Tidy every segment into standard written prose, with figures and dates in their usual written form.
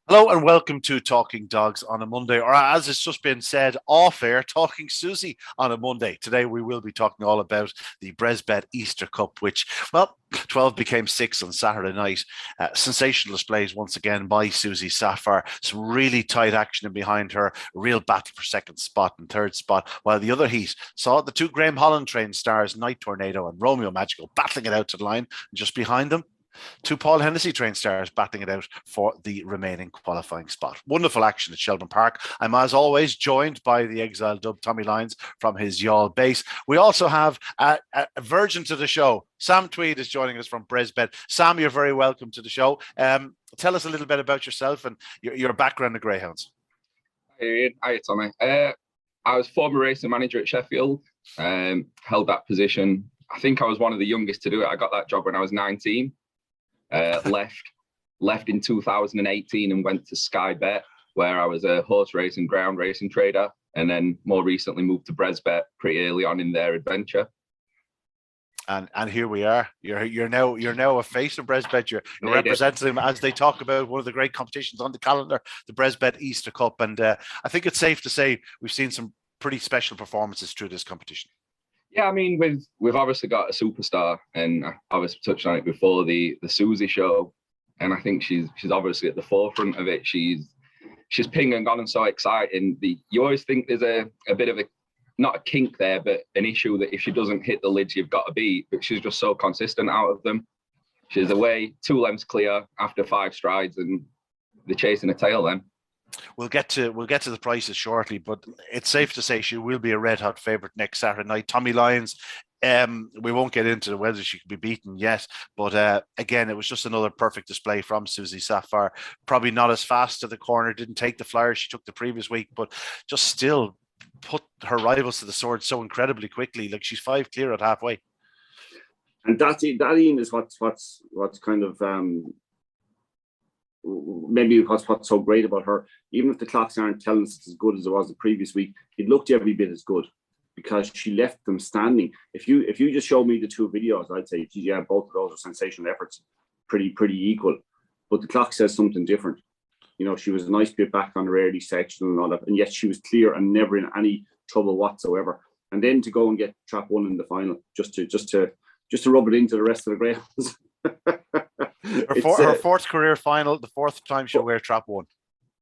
Hello and welcome to Talking Dogs on a Monday, or as it's just been said off air, Talking Susie on a Monday. Today we will be talking all about the Bresbet Easter Cup, which, well, 12 became 6 on Saturday night. Sensational displays once again by Susie Sapphire. Some really tight action in behind her, real battle for second spot and third spot, while the other heat saw the two Graham Holland train stars, Night Tornado and Romeo Magical, battling it out to the line. And just behind them, two Paul Hennessy train stars battling it out for the remaining qualifying spot. Wonderful action at Shelbourne Park. I'm, as always, joined by the exiled dub Tommy Lyons from his Youghal base. We also have a virgin to the show. Sam Tweed is joining us from Bresbet. Sam, you're very welcome to the show. Tell us a little bit about yourself and your background in Greyhounds. Hi, Tommy. I was former racing manager at Sheffield, held that position. I think I was one of the youngest to do it. I got that job when I was 19. Left in 2018 and went to Sky Bet, where I was a horse racing, ground racing trader, and then more recently moved to Bresbet pretty early on in their adventure. And here we are. You're now a face of Bresbet. You're representing them as they talk about one of the great competitions on the calendar, the Bresbet Easter Cup. And I think it's safe to say we've seen some pretty special performances through this competition. Yeah, I mean, we've obviously got a superstar, and I obviously touched on it before, the Susie show, and I think she's obviously at the forefront of it. She's ping and gone and so exciting. You always think there's a bit of not a kink there, but an issue that if she doesn't hit the lids, you've got to beat. But she's just so consistent out of them. She's away 2 lengths clear after 5 strides, and they're chasing a tail then. We'll get to the prices shortly, but it's safe to say she will be a red hot favourite next Saturday night. Tommy Lyons, we won't get into whether she could be beaten yet, but again, it was just another perfect display from Susie Sapphire. Probably not as fast to the corner, didn't take the flyer she took the previous week, but just still put her rivals to the sword so incredibly quickly. Like, she's 5 clear at halfway. And that Ian is what's kind of maybe what's so great about her. Even if the clocks aren't telling us it's as good as it was the previous week, it looked every bit as good because she left them standing. If you just show me the 2 videos, I'd say, yeah, both of those are sensational efforts, pretty equal. But the clock says something different. You know, she was a nice bit back on her early section and all that, and yet she was clear and never in any trouble whatsoever. And then to go and get trap 1 in the final, just to rub it into the rest of the Greyhounds. Her 4th career final, the 4th time she'll wear trap 1.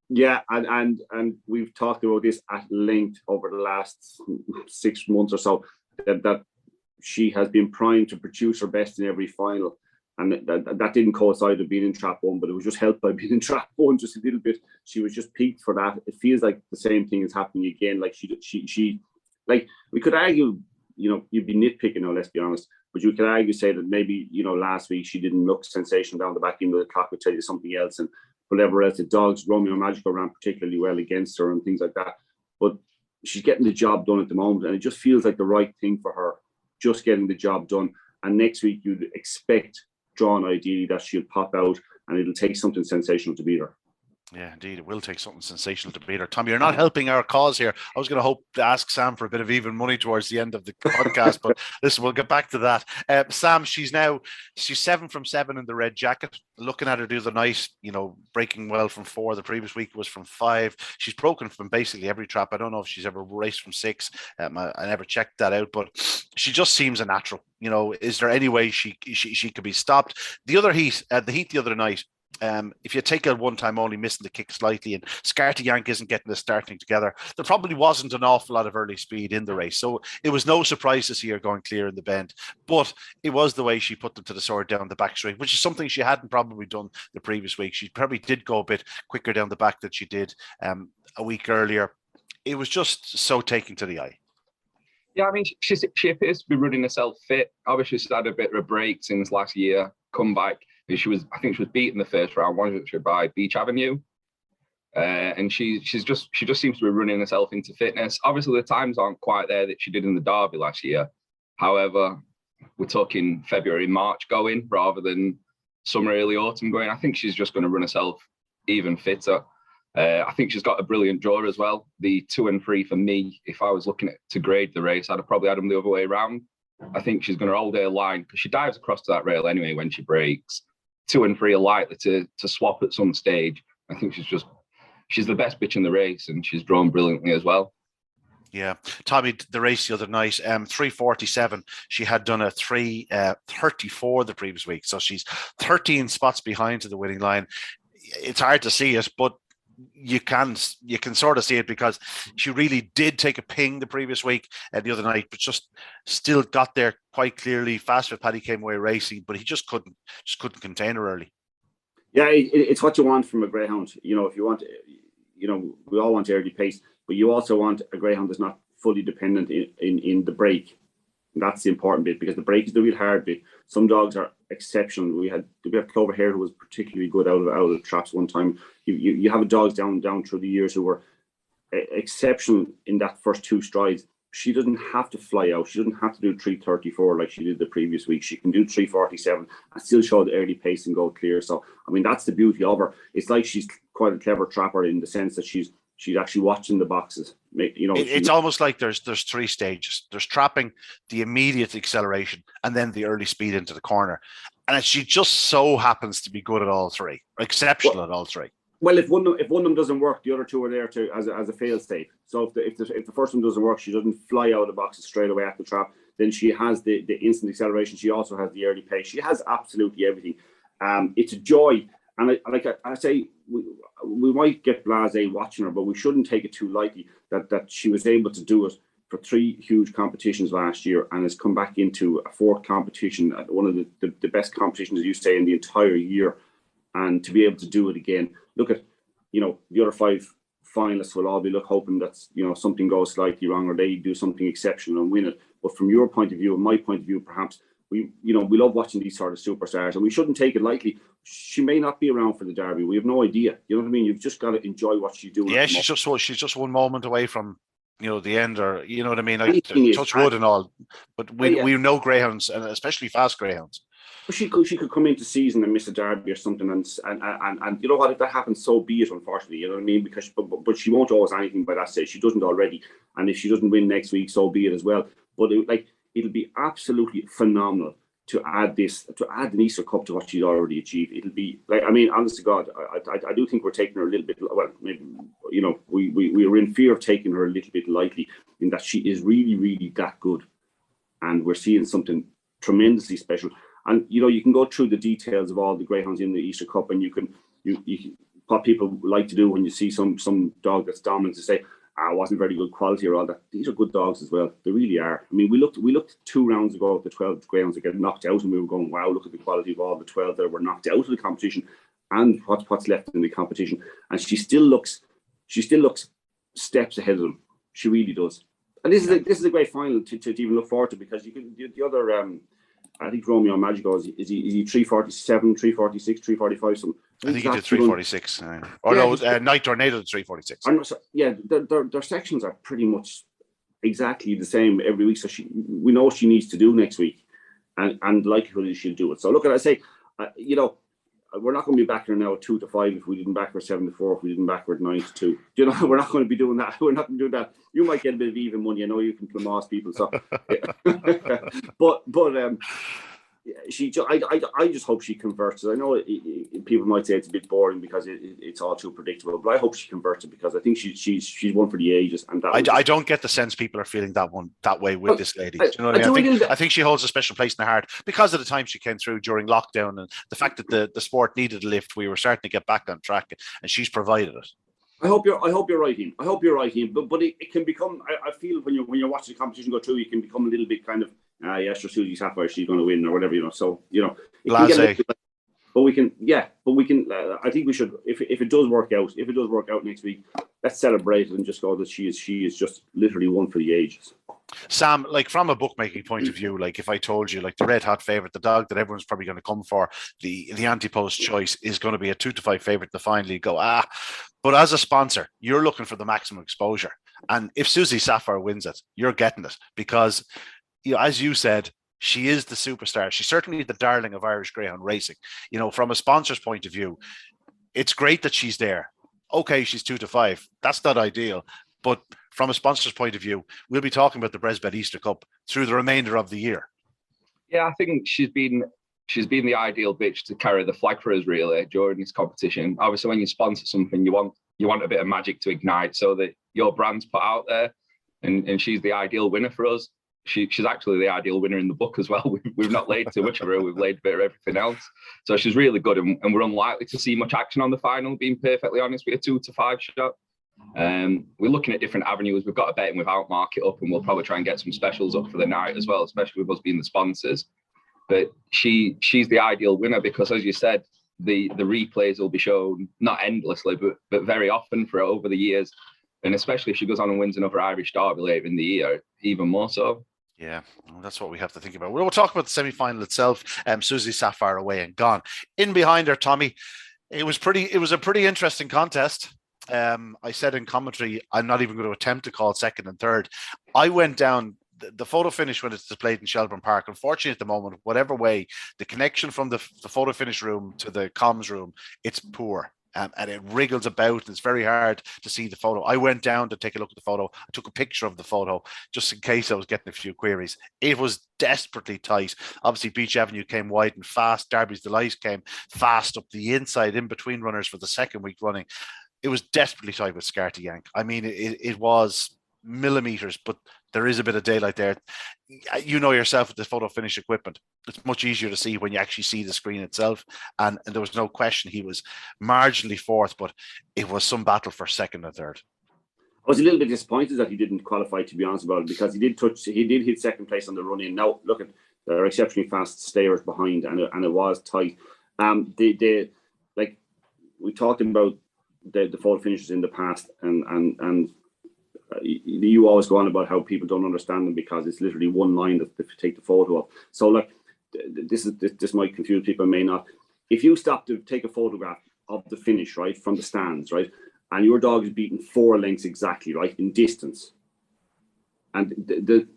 Yeah, and we've talked about this at length over the last 6 months or so, that she has been primed to produce her best in every final, and that didn't coincide with being in trap 1, but it was just helped by being in trap 1 just a little bit. She was just peaked for that. It feels like the same thing is happening again. Like she like, we could argue, you know, you'd be nitpicking now, let's be honest, but you could argue, say that maybe, you know, last week she didn't look sensational down the back end of the clock, would tell you something else, and whatever else. The dogs, Romeo Magical, ran particularly well against her and things like that. But she's getting the job done at the moment, and it just feels like the right thing for her, just getting the job done. And next week you'd expect, drawn ideally, that she'll pop out and it'll take something sensational to beat her. Yeah, indeed, it will take something sensational to beat her. Tommy, you're not helping our cause here. I was going to hope to ask Sam for a bit of even money towards the end of the podcast, but listen, we'll get back to that. Sam, she's 7 from 7 in the red jacket. Looking at her the other night, you know, breaking well from 4. The previous week was from 5. She's broken from basically every trap. I don't know if she's ever raced from 6. I never checked that out, but she just seems a natural. You know, is there any way she could be stopped? The other heat, the other night, if you take a one time only, missing the kick slightly, and Scarty Yank isn't getting the starting together, there probably wasn't an awful lot of early speed in the race. So it was no surprise to see her going clear in the bend. But it was the way she put them to the sword down the back straight, which is something she hadn't probably done the previous week. She probably did go a bit quicker down the back than she did a week earlier. It was just so taking to the eye. Yeah, I mean, she appears to be running herself fit. Obviously, she's had a bit of a break since last year, come back. I think she was beaten the first round, wasn't she, by Beach Avenue, and she just seems to be running herself into fitness. Obviously, the times aren't quite there that she did in the Derby last year. However, we're talking February, March going rather than summer, early autumn going. I think she's just going to run herself even fitter. I think she's got a brilliant draw as well. The 2 and 3 for me, if I was looking to grade the race, I'd have probably had them the other way around. I think she's going to hold her line because she dives across to that rail anyway when she breaks. 2 and 3 are likely to swap at some stage. I think she's the best bitch in the race, and she's drawn brilliantly as well. Yeah, Tommy, the race the other night, 3:47. She had done a 3:34 the previous week, so she's 13 spots behind to the winning line. It's hard to see it, but you can sort of see it because she really did take a ping the previous week the other night, but just still got there quite clearly. Faster Paddy came away racing, but he just couldn't contain her early. Yeah, it's what you want from a greyhound. You know, if you want, you know, we all want early pace, but you also want a greyhound that's not fully dependent in the break. And that's the important bit, because the break is the real hard bit. Some dogs are exceptional. We had Clover Hare, who was particularly good out of the traps one time. You have dogs down through the years who were exceptional in that first two strides. She doesn't have to fly out. She doesn't have to do 3:34 like she did the previous week. She can do 3:47 and still show the early pace and go clear. So, I mean, that's the beauty of her. It's like she's quite a clever trapper in the sense that she's actually watching the boxes. You know, it's almost like there's three stages. There's trapping, the immediate acceleration, and then the early speed into the corner. And she just so happens to be good at all three, exceptional at all three. Well, if one of them doesn't work, the other two are there as a fail safe. So if the first one doesn't work, she doesn't fly out of the boxes straight away at the trap. Then she has the instant acceleration. She also has the early pace. She has absolutely everything. It's a joy. And I say, we might get blasé watching her, but we shouldn't take it too lightly that she was able to do it for 3 huge competitions last year and has come back into a 4th competition, one of the best competitions, as you say, in the entire year. And to be able to do it again, look at, you know, the other 5 finalists will all be hoping that, you know, something goes slightly wrong or they do something exceptional and win it. But from your point of view and my point of view, perhaps, we love watching these sort of superstars, and we shouldn't take it lightly. She may not be around for the Derby. We have no idea. You know what I mean? You've just got to enjoy what she's doing. Yeah, she's just one moment away from, you know, the end, or you know what I mean? Like touch wood and all. But we know greyhounds, and especially fast greyhounds. But she could come into season and miss a Derby or something, and you know what? If that happens, so be it. Unfortunately, you know what I mean? Because but she won't always anything by that stage. She doesn't already, and if she doesn't win next week, so be it as well. But it'll be absolutely phenomenal to add an Easter Cup to what she's already achieved. It'll be like, I mean, honest to God, I do think we're taking her a little bit. Well, maybe, you know, we are in fear of taking her a little bit lightly, in that she is really, really that good, and we're seeing something tremendously special. And you know, you can go through the details of all the greyhounds in the Easter Cup, and you can what people like to do when you see some dog that's dominant, to say, wasn't very good quality or all that. These are good dogs as well. They really are. I mean, we looked 2 rounds ago at the 12 greyhounds that get knocked out, and we were going, wow, look at the quality of all the 12 that were knocked out of the competition, and what's left in the competition. And she still looks steps ahead of them. She really does. And this is a great final to even look forward to, because you can the other I think Romeo Magico is he 347, 346, 345 something. I think he did 346. Night Tornado did 346. Yeah, their sections are pretty much exactly the same every week. So we know what she needs to do next week, and likelihood is she'll do it. So look, I say, you know, we're not going to be backing her now at 2-5 if we didn't back her 7-4, if we didn't back her at 9-2. You know, we're not going to be doing that. We're not going to do that. You might get a bit of even money. I know you can plamass people. So, but I just hope she converts. I know people might say it's a bit boring because it's all too predictable, but I hope she converts it, because I think she's one for the ages. And I don't get the sense people are feeling that way with this lady. You know what I mean? I think she holds a special place in the heart because of the time she came through during lockdown, and the fact that the sport needed a lift. We were starting to get back on track, and she's provided it. I hope you're right, Ian. I hope you're right, Ian. But it can become. I feel when you're watching the competition go through, you can become a little bit kind of, yes, sure, Susie Sapphire, she's going to win or whatever, you know. So, you know, but we can. I think we should. If it does work out next week, let's celebrate it and just go that she is just literally one for the ages. Sam, like from a bookmaking point of view, like if I told you, like the red hot favorite, the dog that everyone's probably going to come for, the anti-post choice is going to be a 2-5 favorite to finally go, but as a sponsor, you're looking for the maximum exposure. And if Susie Sapphire wins it, you're getting it, because, you know, as you said, she is the superstar. She's certainly the darling of Irish greyhound racing. You know, from a sponsor's point of view, it's great that she's there. Okay, she's 2-5. That's not ideal. But from a sponsor's point of view, we'll be talking about the Bresbet Easter Cup through the remainder of the year. Yeah, I think she's been she's been the ideal bitch to carry the flag for us really during this competition. Obviously, when you sponsor something, you want a bit of magic to ignite so that your brand's put out there, and she's the ideal winner for us. She's actually the ideal winner in the book as well. We've not laid too much of her. We've laid a bit of everything else. So she's really good, and we're unlikely to see much action on the final, being perfectly honest, with a 2 to 5 shot. We're looking at different avenues. We've got a betting without market up, and we'll probably try and get some specials up for the night as well, especially with us being the sponsors. But she's the ideal winner because, as you said, the replays will be shown not endlessly, but very often for over the years. And especially if she goes on and wins another Irish Derby later in the year, even more so. Yeah, well, that's what we have to think about. We'll talk about the semi-final itself. Susie Sapphire away and gone. In behind her, Tommy, it was a pretty interesting contest. I said in commentary, I'm not even going to attempt to call second and third. I went down the photo finish when it's displayed in Shelbourne Park. Unfortunately, at the moment, whatever way, the connection from the photo finish room to the comms room, it's poor. And it wriggles about, and it's very hard to see the photo. I went down to take a look at the photo. I took a picture of the photo just in case I was getting a few queries. It was desperately tight. Obviously, Beach Avenue came wide and fast. Derby's Delight came fast up the inside in between runners for the second week running. It was desperately tight with Scarty Yank. I mean, it was millimeters, but there is a bit of daylight there. You know yourself with the photo finish equipment, it's much easier to see when you actually see the screen itself. And there was no question he was marginally fourth, but it was some battle for second and third. I was a little bit disappointed that he didn't qualify, to be honest about it, because he did hit second place on the run in. Now, look, there are exceptionally fast stayers behind, and it was tight. Like we talked about the photo finishes in the past, and you always go on about how people don't understand them because it's literally one line that they take the photo of. So, like, this might confuse people, may not. If you stop to take a photograph of the finish, right, from the stands, right, and your dog is beaten 4 lengths exactly, right, in distance, and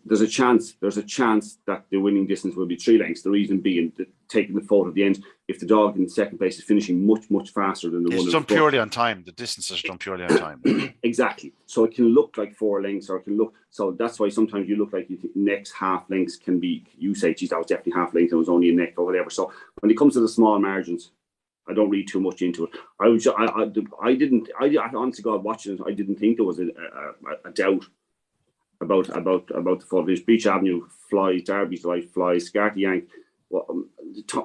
there's a chance that the winning distance will be 3 lengths. The reason being taking the photo at the end, if the dog in second place is finishing much faster than the one. It's done purely on time. The distance is done purely on time. Exactly. So it can look like 4 lengths, or it can look. So that's why sometimes you look like next half lengths can be. You say, "Geez, that was definitely half length. It was only a neck or whatever." So when it comes to the small margins, I don't read too much into it. I honestly, God, watching it, I didn't think there was a doubt about the photo finish. Beach Avenue flies, Derby's Delight flies, Scarty Yank. Well,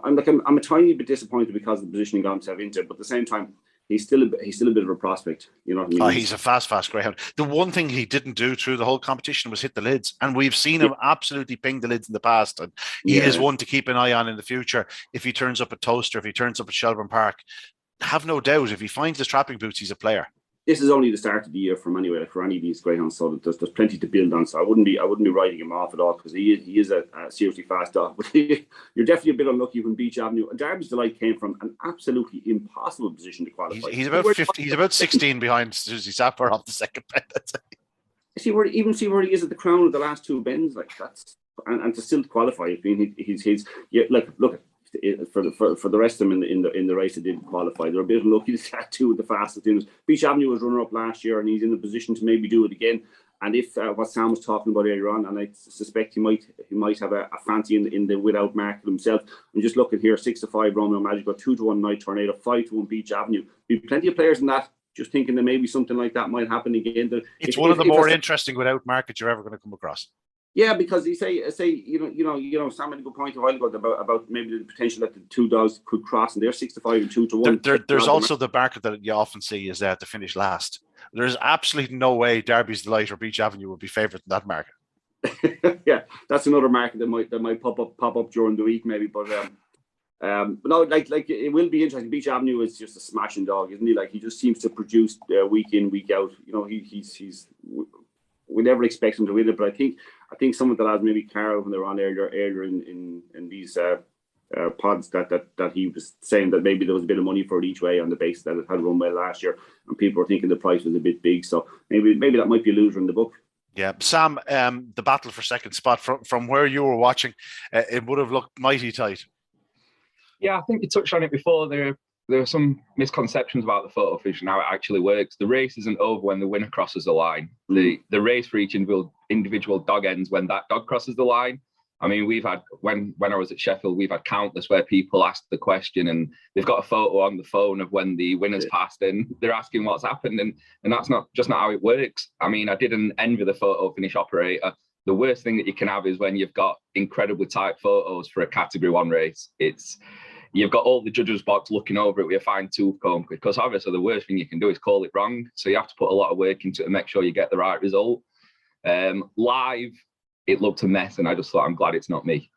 I'm a tiny bit disappointed because of the position he got himself into, but at the same time, he's still a bit of a prospect. You know what I mean? Oh, he's a fast greyhound. The one thing he didn't do through the whole competition was hit the lids, and we've seen him absolutely ping the lids in the past, and he is one to keep an eye on in the future. If he turns up at Toaster, if he turns up at Shelbourne Park, have no doubt, if he finds his trapping boots, he's a player. This is only the start of the year for any of these greyhounds, so there's plenty to build on. So I wouldn't be writing him off at all, because he is a seriously fast dog. But you're definitely a bit unlucky when Beach Avenue and Derby's Delight came from an absolutely impossible position to qualify. He's about 50. He's about 16 behind Susie Sapphire off the second bend. See where he is at the crown of the last 2 bends, like that's and to still qualify. I mean, he's look. For the rest of them in the race that didn't qualify, they're a bit unlucky to start 2 of the fastest things. Beach Avenue was runner up last year, and he's in a position to maybe do it again. And if what Sam was talking about earlier on, and I suspect he might have a fancy in the without market himself. I'm just looking here: 6 to 5 Romeo Magic, 2 to 1 Night Tornado, 5 to 1 Beach Avenue. Be plenty of players in that. Just thinking that maybe something like that might happen again. It's one of the more interesting without market you're ever going to come across. Yeah, because you say Sam made a good point a while ago about maybe the potential that the 2 dogs could cross, and they're 6 to 5 and 2 to 1. There's also the market that you often see is to finish last. There's absolutely no way Derby's Delight or Beach Avenue would be favoured in that market. Yeah, that's another market that might pop up during the week maybe, but no, like it will be interesting. Beach Avenue is just a smashing dog, isn't he? Like, he just seems to produce week in, week out. You know, he's we never expect him to win it, but I think some of the lads, maybe Carl, when they were on earlier in these pods, that he was saying that maybe there was a bit of money for it each way on the basis that it had run well last year, and people were thinking the price was a bit big. So maybe that might be a loser in the book. Yeah, Sam, the battle for second spot from where you were watching, it would have looked mighty tight. Yeah, I think you touched on it before. There are some misconceptions about the photo finish and how it actually works. The race isn't over when the winner crosses the line. The race for each individual dog ends when that dog crosses the line. I mean, we've had when I was at Sheffield, we've had countless where people ask the question and they've got a photo on the phone of when the winners passed and they're asking what's happened, and that's not how it works. I mean, I didn't envy the photo finish operator. The worst thing that you can have is when you've got incredibly tight photos for a Category 1 race. You've got all the judges' box looking over it with a fine tooth comb, because obviously the worst thing you can do is call it wrong. So you have to put a lot of work into it and make sure you get the right result. Live, it looked a mess, and I just thought, I'm glad it's not me.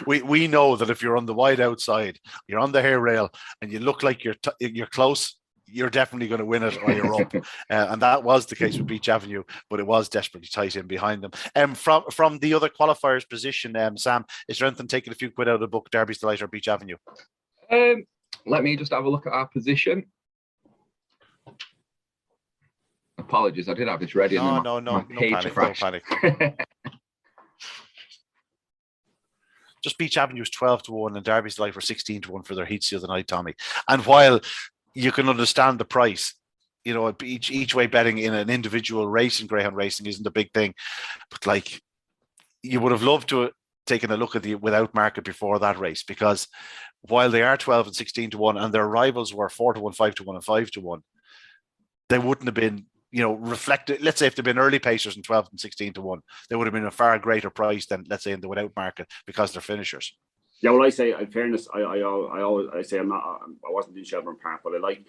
We know that if you're on the wide outside, you're on the hair rail, and you look like you're close, you're definitely going to win it, or you're up. And that was the case with Beach Avenue, but it was desperately tight in behind them. From the other qualifiers' position, Sam, is there anything taking a few quid out of the book, Derby's Delight or Beach Avenue? Let me just have a look at our position. Apologies, I did have this ready. No panic. Just Beach Avenue was 12-1 and Derby's Delight were 16-1 for their heats the other night, Tommy. And while you can understand the price, you know, each way betting in an individual race in Greyhound racing isn't a big thing, but like, you would have loved to have taken a look at the without market before that race, because while they are 12 and 16-1 and their rivals were 4-1, 5-1 and 5-1, they wouldn't have been, you know, reflected. Let's say if they'd been early pacers in 12 and 16-1, they would have been a far greater price than, let's say, in the without market, because they're finishers. Yeah, well, I say, in fairness, I always say I wasn't in Shelbourne Park, but I like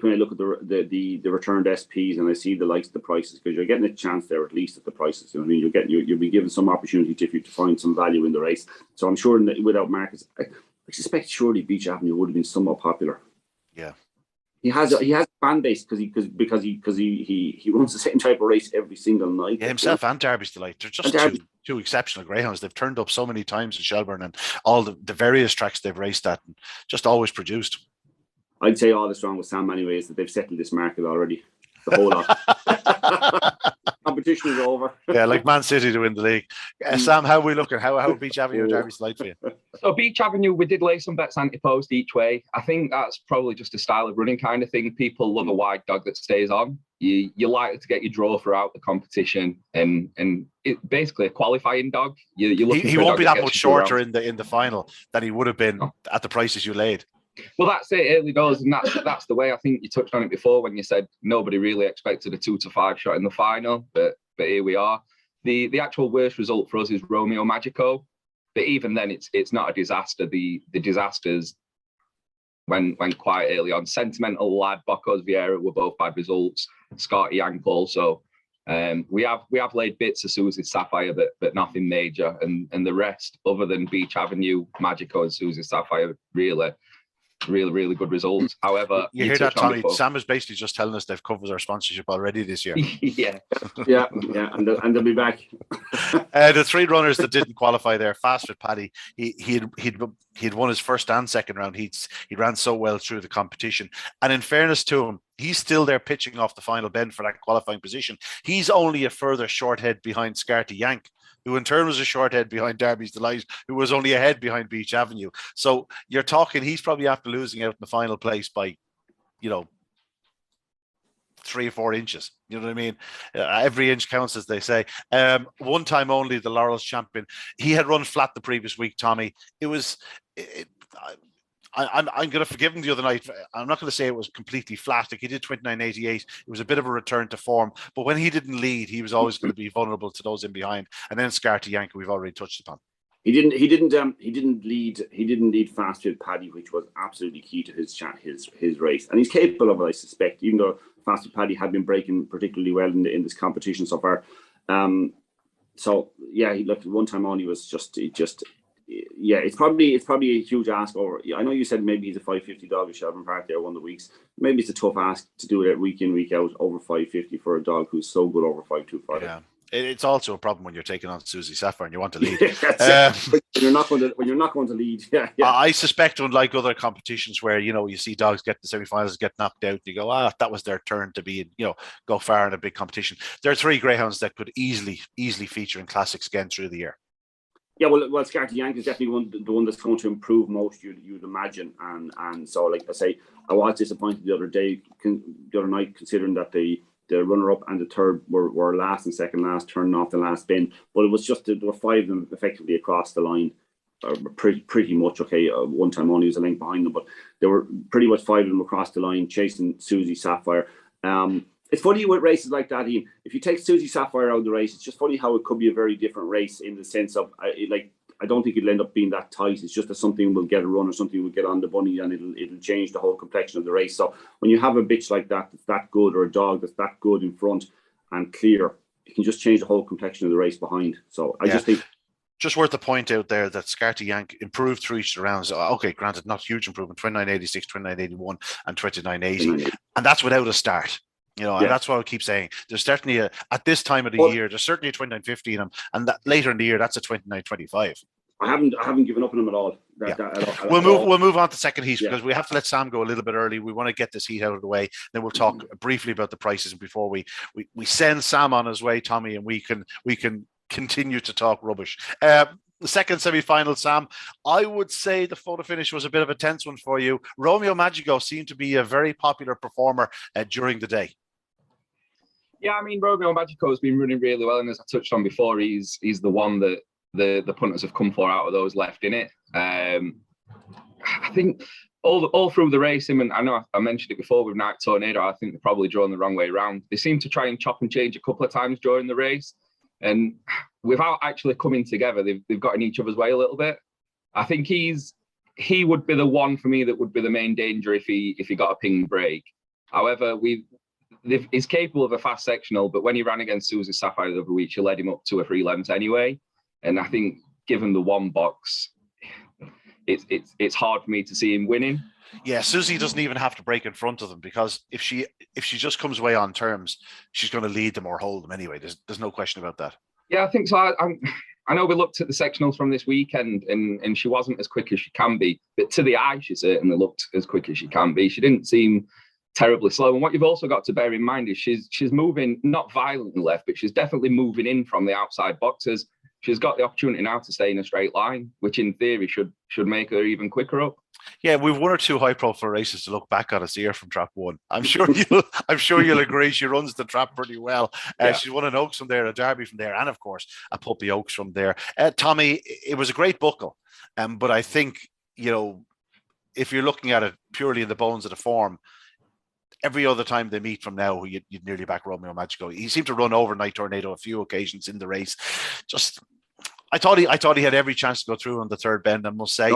when I look at the returned SPs and I see the likes of the prices, because you're getting a chance there at least at the prices. You know what I mean? You'll be given some opportunity to find some value in the race. So I'm sure without markets, I suspect surely Beach Avenue would have been somewhat popular. Yeah. He has a fan base because he runs the same type of race every single night. Yeah, himself and Derby's Delight. They're just two exceptional greyhounds. They've turned up so many times in Shelbourne and all the various tracks they've raced at, and just always produced. I'd say all that's wrong with Sam anyway is that they've settled this market already. The whole lot. Competition is over. Yeah, like Man City to win the league. Sam, how are we looking? How Beach Avenue and Derby's Delight for you? So Beach Avenue, we did lay some bets anti-post each way. I think that's probably just a style of running kind of thing. People love a wide dog that stays on. You're likely to get your draw throughout the competition, and it basically a qualifying dog. He won't be that much shorter in the final than he would have been at the prices you laid. Well, that's it, early doors, and that's the way. I think you touched on it before when you said nobody really expected a 2-5 shot in the final, but here we are. The actual worst result for us is Romeo Magico, but even then, it's not a disaster. The disasters when quite early on. Sentimental Lad, Bocos Vieira were both bad results. Scotty Yank also. We have laid bits of Susie Sapphire, but nothing major, and the rest other than Beach Avenue, Magico, and Susie Sapphire really good results. However, you hear that, Tommy? Sam is basically just telling us they've covered our sponsorship already this year. yeah, and they'll be back. The three runners that didn't qualify there, Fast with Paddy, he'd won his first and second round heats. He ran so well through the competition, and in fairness to him, he's still there pitching off the final bend for that qualifying position. He's only a further short head behind Scarty Yank, who in turn was a short head behind Derby's Delight, who was only a head behind Beach Avenue. So you're talking, he's probably after losing out in the final place by, 3 or 4 inches. You know what I mean? Every inch counts, as they say. One time only, the Laurels champion. He had run flat the previous week, Tommy. I'm going to forgive him the other night. I'm not going to say it was completely flat. Like, he did 29.88. It was a bit of a return to form. But when he didn't lead, he was always going to be vulnerable to those in behind. And then Scarty Yank, we've already touched upon. He didn't lead Fast with Paddy, which was absolutely key to his race. And he's capable of it, I suspect, even though Fast with Paddy had been breaking particularly well in this competition so far. So yeah, he looked one time on. He was just. Yeah, it's probably a huge ask over. I know you said maybe he's a 550 dog at Shelbourne Park there one of the weeks. Maybe it's a tough ask to do it week in, week out over 550 for a dog who's so good over 525. Yeah, it's also a problem when you're taking on Susie Sapphire and you want to lead. When you're not going to lead. Yeah. I suspect, unlike other competitions where you see dogs get the semi-finals, get knocked out, you go, that was their turn to be, go far in a big competition. There are 3 greyhounds that could easily feature in classics again through the year. Yeah, well, Scarty Yank is definitely the one that's going to improve most, you'd imagine, and so, like I say, I was disappointed the other night, considering that the the runner-up and the third were last and second last, turning off the last bend. But it was just, there were 5 of them effectively across the line. Pretty much, okay, one time only was a length behind them, but there were pretty much 5 of them across the line chasing Susie Sapphire. It's funny with races like that, Ian. If you take Susie Sapphire out of the race, it's just funny how it could be a very different race in the sense of, I don't think it'll end up being that tight. It's just that something will get a run or something will get on the bunny and it'll change the whole complexion of the race. So when you have a bitch like that that's that good, or a dog that's that good in front and clear, it can just change the whole complexion of the race behind. So I just think. Just worth the point out there that Scarty Yank improved through each rounds. Okay, granted, not huge improvement, 29.86, 29.81 and 29.80. And that's without a start. And that's what I keep saying. There's certainly at this time of the year, there's certainly a 29.50 in him. And that later in the year, that's a 29.25. I haven't given up on him at all. We'll move on to second heat because we have to let Sam go a little bit early. We want to get this heat out of the way. Then we'll talk briefly about the prices before we send Sam on his way, Tommy, and we can continue to talk rubbish. The second semi-final, Sam, I would say the photo finish was a bit of a tense one for you. Romeo Magico seemed to be a very popular performer during the day. Yeah, I mean, Romeo Magico has been running really well, and as I touched on before, he's the one that the punters have come for out of those left in it. I think all through the race, and I know I mentioned it before with Night Tornado, I think they're probably drawn the wrong way around. They seem to try and chop and change a couple of times during the race, and without actually coming together, they've got in each other's way a little bit. I think he would be the one for me that would be the main danger if he got a ping break. However, he's capable of a fast sectional, but when he ran against Susie Sapphire the other week, she led him up 2 or 3 lengths anyway. And I think given the one box, it's hard for me to see him winning. Yeah, Susie doesn't even have to break in front of them, because if she just comes away on terms, she's going to lead them or hold them anyway. There's no question about that. Yeah, I think so. I know we looked at the sectionals from this weekend, and she wasn't as quick as she can be, but to the eye, she certainly looked as quick as she can be. She didn't seem terribly slow. And what you've also got to bear in mind is she's moving not violently left, but she's definitely moving in from the outside boxes. She's got the opportunity now to stay in a straight line, which in theory should make her even quicker up. Yeah, we've 1 or 2 high-profile races to look back on as here from Trap 1. I'm sure you'll agree. She runs the trap pretty well. She's won an Oaks from there, a Derby from there, and of course a Puppy Oaks from there. Tommy, it was a great buckle, but I think if you're looking at it purely in the bones of the form, every other time they meet from now, you'd nearly back Romeo Magico. He seemed to run over Night Tornado a few occasions in the race. I thought he had every chance to go through on the third bend, I must say.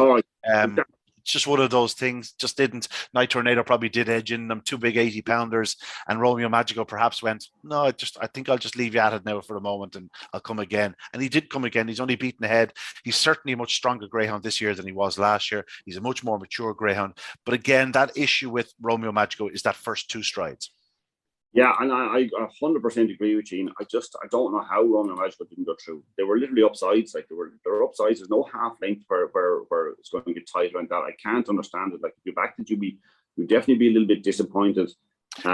It's just one of those things, just didn't. Night Tornado probably did edge in them, 2 big 80-pounders, and Romeo Magico perhaps went, no, I think I'll just leave you at it now for a moment and I'll come again. And he did come again. He's only beaten ahead. He's certainly a much stronger greyhound this year than he was last year. He's a much more mature greyhound. But again, that issue with Romeo Magico is that first 2 strides. Yeah, and I 100% agree with you. I don't know how Romeo Magico didn't go through. They were literally upsides. Like they were upsides. There's no half length where it's going to get tight like that. I can't understand it. Like if you're back, you'd definitely be a little bit disappointed.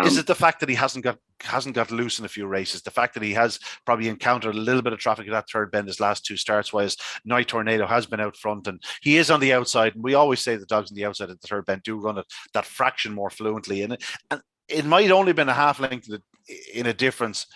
Is it the fact that he hasn't got loose in a few races? The fact that he has probably encountered a little bit of traffic at that third bend his last 2 starts, whereas Night Tornado has been out front and he is on the outside. And we always say the dogs on the outside of the third bend do run it that fraction more fluently. And it might only been a half length in a difference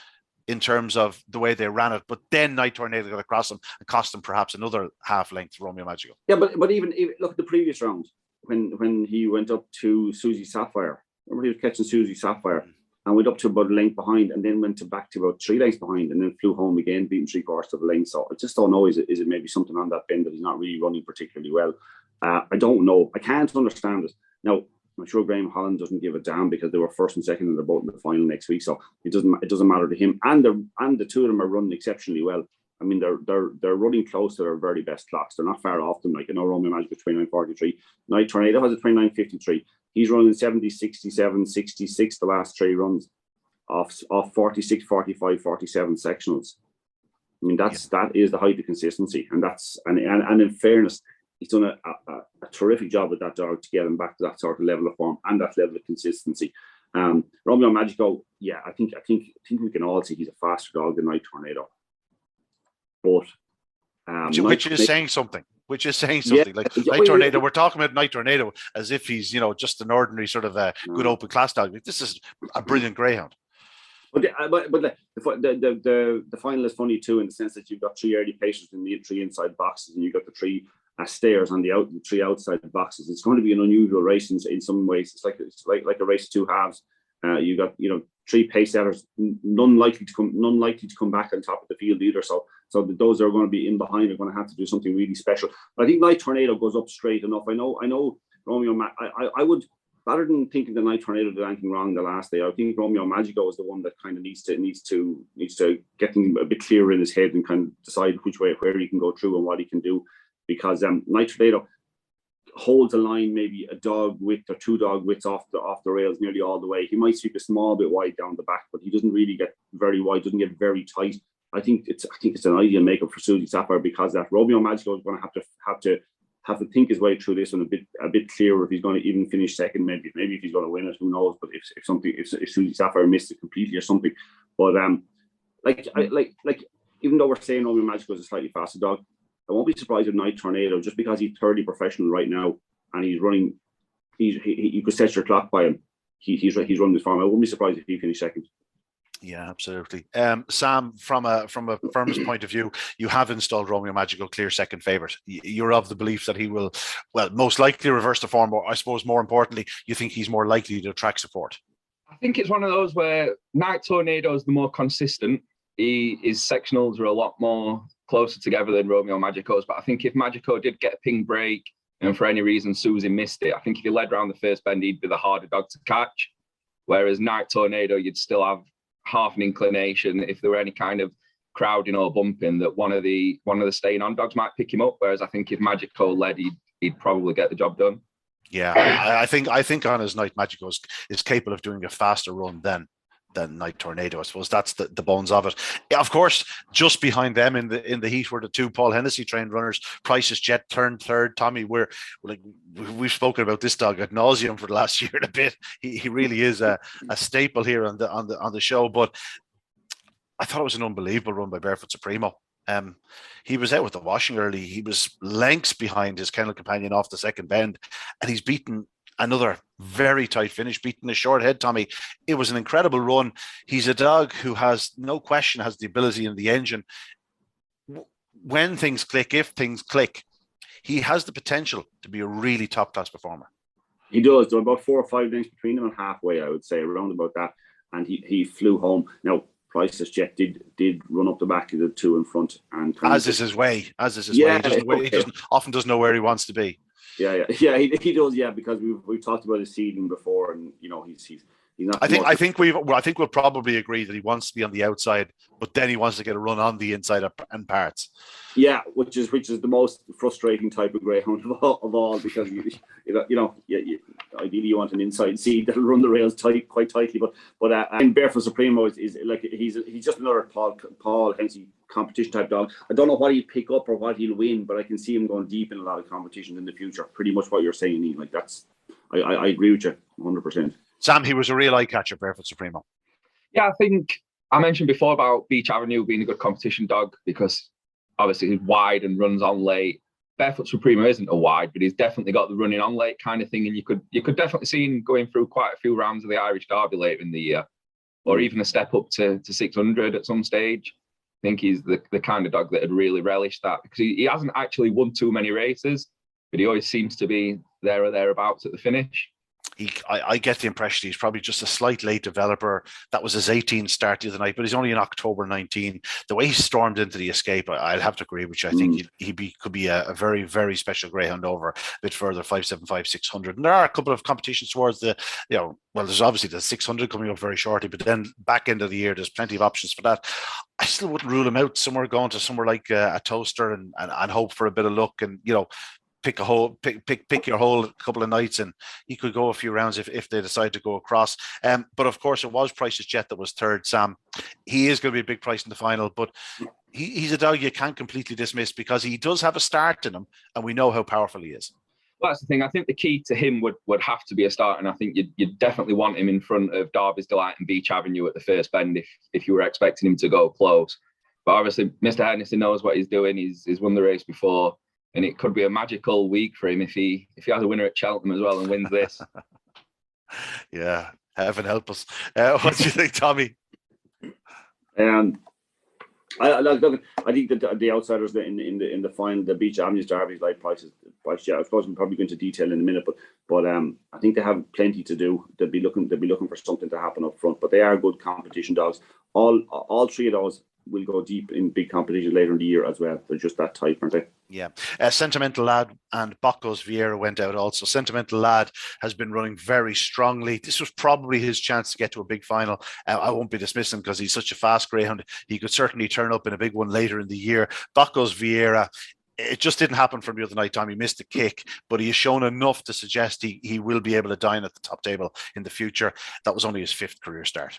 in terms of the way they ran it, but then Night Tornado got across him and cost him perhaps another half length Romeo Magico. Yeah, but even look at the previous round when he went up to Susie Sapphire. Remember, he was catching Susie Sapphire and went up to about a length behind, and then went back to about 3 lengths behind, and then flew home again, beating 3/4 of a length. So I just don't know. Is it maybe something on that bend that he's not really running particularly well? I don't know. I can't understand it. Now, I'm sure Graham Holland doesn't give a damn because they were first and second and they're both in the final next week, so it doesn't matter to him. And the 2 of them are running exceptionally well. I mean, they're running close to their very best clocks. They're not far off them. Like, Romeo Magico 29.43. Night Tornado has a 29.53. He's running 70, 67, 66 the last 3 runs off 46, 45, 47 sectionals. I mean, that is the height of consistency, and in fairness, he's done a terrific job with that dog to get him back to that sort of level of form and that level of consistency. Romeo Magico, yeah, I think we can all see he's a faster dog than Night Tornado. But which is saying something. Yeah, like Night Tornado, we're talking about Night Tornado as if he's just an ordinary sort of a good open class dog. This is a brilliant greyhound. The final is funny too, in the sense that you've got 3 early patients in the 3 inside boxes, and you've got the 3 stairs on the 3 outside boxes. It's going to be an unusual race in some ways. It's like a race of 2 halves. You got 3 pace setters, none likely to come back on top of the field either. So those that are going to be in behind are going to have to do something really special. But I think Night Tornado goes up straight enough. I know Romeo. I would, rather than thinking the Night Tornado did anything wrong the last day, I think Romeo Magico is the one that kind of needs to get things a bit clearer in his head and kind of decide where he can go through and what he can do, because Night Tornado holds a line maybe a dog width or 2 dog widths off the rails nearly all the way. He might sweep a small bit wide down the back, but he doesn't really get very wide, doesn't get very tight. I think it's an ideal makeup for Susie Sapphire, because that Romeo Magico is going to have to think his way through this one a bit clearer if he's going to even finish second. Maybe if he's going to win it, who knows? But if Susie Sapphire missed it completely or something, but even though we're saying Romeo Magico is a slightly faster dog, I won't be surprised if Night Tornado, just because he's thoroughly professional right now and he's running, you could set your clock by him. He's running this farm. I wouldn't be surprised if he finished second. Yeah, absolutely. Sam, from a firm's point of view, you have installed Romeo Magico clear second favourite. You're of the belief that he will, most likely reverse the form, or I suppose more importantly, you think he's more likely to attract support. I think it's one of those where Night Tornado is the more consistent. His sectionals are a lot more closer together than Romeo Magico's, but I think if Magico did get a ping break and for any reason Susie missed it, I think if he led around the first bend, he'd be the harder dog to catch. Whereas Night Tornado, you'd still have half an inclination if there were any kind of crowding or bumping that one of the staying on dogs might pick him up. Whereas I think if Magico led, he'd probably get the job done. Yeah, I think on his night, Magico is capable of doing a faster run than Night Tornado. I suppose that's the bones of it. Of course, just behind them in the heat were the 2 Paul Hennessy trained runners. Price's Jet turned third. Tommy, we've spoken about this dog ad nauseum for the last year and a bit. He really is a staple here on the show. But I thought it was an unbelievable run by Barefoot Supremo. He was out with the washing early. He was lengths behind his kennel companion off the second bend, and he's beaten another very tight finish, beating a short head, Tommy. It was an incredible run. He's a dog who has no question has the ability in the engine. When things click, if things click, he has the potential to be a really top class performer. He does. There were about 4 or 5 lengths between them and halfway, I would say, around about that. And he flew home. Now, Price's Jet did run up the back of the 2 in front, and as is his way. He often doesn't know where he wants to be. Yeah, he does. Yeah, because we've talked about his seeding before, and he's not. I think we'll probably agree that he wants to be on the outside, but then he wants to get a run on the inside and parts. Yeah, which is the most frustrating type of greyhound of all, because ideally you want an inside seed that'll run the rails quite tightly, but and Barefoot Supremo is like he's just another Paul Hennessy competition type dog. I don't know what he'll pick up or what he'll win, but I can see him going deep in a lot of competitions in the future. Pretty much what you're saying, Ian. Like I agree with you 100%. Sam, he was a real eye catcher, Barefoot Supremo. Yeah, I think I mentioned before about Beach Avenue being a good competition dog because obviously he's wide and runs on late. Barefoot Supremo isn't a wide, but he's definitely got the running on late kind of thing, and you could definitely see him going through quite a few rounds of the Irish Derby later in the year, or even a step up to 600 at some stage. I think he's the kind of dog that would really relish that, because he hasn't actually won too many races, but he always seems to be there or thereabouts at the finish. I get the impression he's probably just a slight late developer. That was his 18th start the other night, but he's only in October 19. The way he stormed into the escape, I'll have to agree with you. I think he could be a very, very special greyhound over a bit further, 575, 600. And there are a couple of competitions towards there's obviously the 600 coming up very shortly, but then back end of the year, there's plenty of options for that. I still wouldn't rule him out. Going to somewhere like a Toaster and hope for a bit of luck and, pick your hole a couple of nights, and he could go a few rounds if they decide to go across. But of course, it was Price's Jet that was third. Sam, he is going to be a big price in the final, but he's a dog you can't completely dismiss because he does have a start in him, and we know how powerful he is. Well, that's the thing. I think the key to him would have to be a start, and I think you'd definitely want him in front of Derby's Delight and Beach Avenue at the first bend if you were expecting him to go close. But obviously, Mr. Hennessy knows what he's doing. He's won the race before. And it could be a magical week for him if he has a winner at Cheltenham as well and wins this. Yeah, heaven help us. What do you think, Tommy? I think that the outsiders in the final, the Beach Avenues Derby's like prices. Yeah, I suppose I'm probably going to detail in a minute, but I think they have plenty to do. They'll be looking for something to happen up front. But they are good competition dogs. All three of those will go deep in big competition later in the year as well. They're just that type, aren't they? Yeah. Sentimental Lad and Bocco's Vieira went out also. Sentimental Lad has been running very strongly. This was probably his chance to get to a big final. I won't be dismissing because he's such a fast greyhound. He could certainly turn up in a big one later in the year. Bocco's Vieira, it just didn't happen from the other night, Tom. He missed the kick, but he has shown enough to suggest he will be able to dine at the top table in the future. That was only his 5th career start.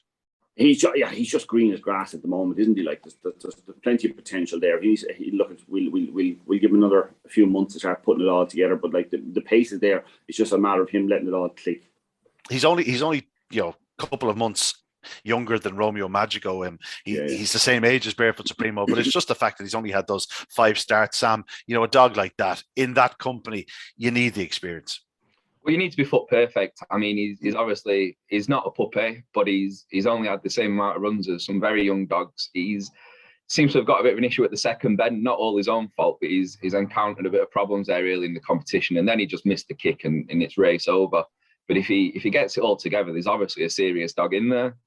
He's just green as grass at the moment, isn't he? Like there's plenty of potential there. We'll give him another few months to start putting it all together. But like the pace is there. It's just a matter of him letting it all click. He's only a couple of months younger than Romeo Magico. He's the same age as Barefoot Supremo, but it's just the fact that he's only had those 5 starts. Sam, a dog like that in that company, you need the experience. Well, you need to be foot perfect. I mean, he's not a puppy, but he's only had the same amount of runs as some very young dogs. Seems to have got a bit of an issue at the second bend, not all his own fault, but he's encountered a bit of problems there really in the competition, and then he just missed the kick and it's race over. But if he gets it all together, there's obviously a serious dog in there.